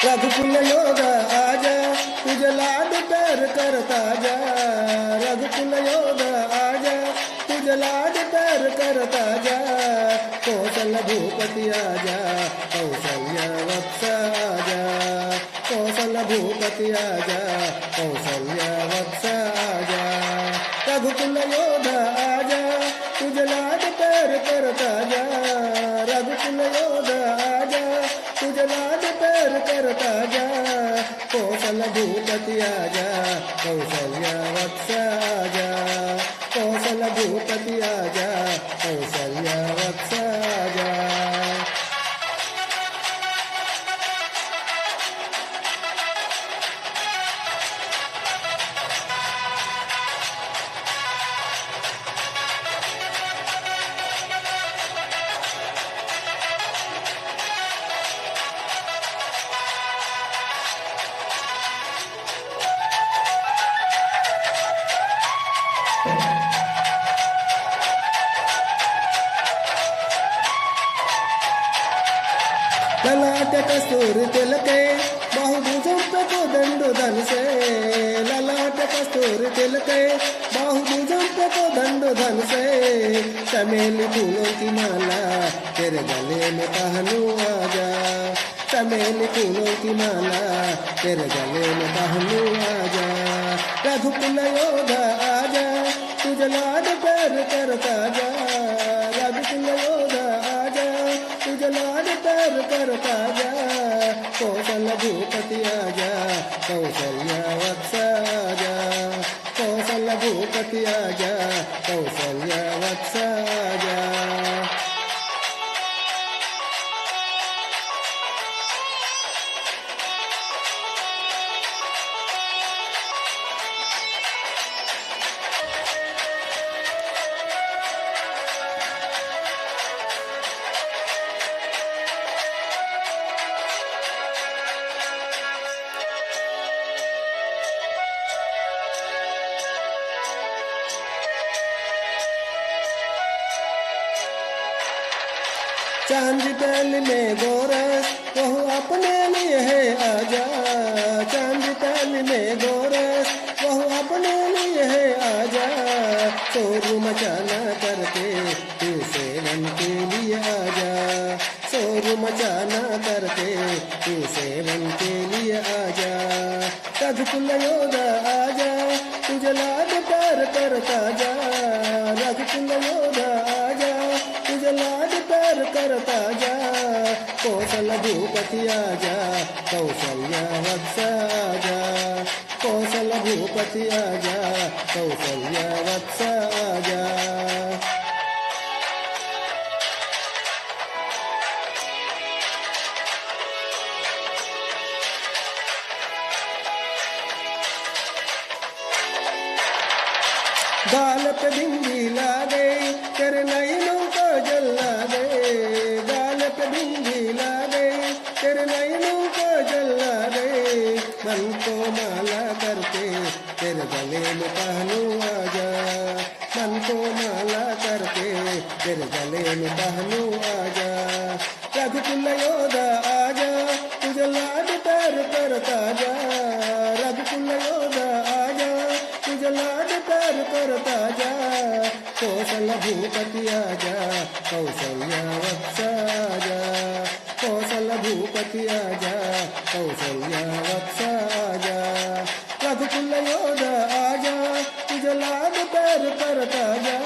रघुकुल योगा आजा, तुझे लाड पैर करता जा। रघुकुल योगा आजा, तुझे लाड पैर करता जा। कौशल भूपति आजा, कौशल्य वत्स आजा। कौशल भूपति आजा, कौशल्य वत्स आजा। रघुकुल योगा आजा, तुझे लाड पैर करता जा। रघुकुल योगा आजा, तुझे लाड पैर करता जा। कौशल भूपति आजा, कौशल्य वत्स आजा। कौशल भूपति आजा, कौशल्य वत्स आजा। ललाट कस्तूरी तिलके, बाहुभुजं पे कोदंड धन से। ललाट कस्तूरी तिलके, बाहुभुजं पे कोदंड धन से। चमेली फूलों की माला, तेरे गले में पहनू आजा। चमेली फूलों की माला, तेरे गले में पहनू आजा। रघुकुल योगा आजा, तुझे लाड पैर करता जा। रघुकुल योगा आजा, तुझे लाड पैर करता जा। कौशल भूपति आजा, कौशल्य वत्स आजा। कौशल भूपति आजा, कौशल्य वत्स आजा। चांद तल में गोरस, वह अपने लिए है आजा। चांद तल में गोरस, वह अपने लिए है आजा। शोर मचाना करके तू सेवन के लिए आजा। शोर मचाना करके तू सेवन के लिए आजा। रघुकुल योगा आजा, तुझे लाड प्यार करता जा। रघुकुल योगा आजा, तुझे लाड प्यार करता जा। कौशल भूपति आजा, कौशल्य वत्स आजा। कौशल भूपति आजा, कौशल्य वत्स आजा। गाल पे बिंदी ला गई, तेरे नैनों को जला गए। गाल पे बिंदी ला गई, तेरे नैनों को जला गए। मन को माला करके तेरे गले में पहनू आजा। मन को माला करके तेरे गले में पहनू आजा। रघुकुल योगा आजा, तुझे लाड पैर करता जा। रघुकुल योगा आजा, तुझे लाड पैर करता जा। कौशल भूपति आजा, कौशल्य वत्स आजा। कौशल भूपति आजा, कौशल्य वत्स आजा। रघुकुल योगा आजा, तुझे लाड पैर करता जा।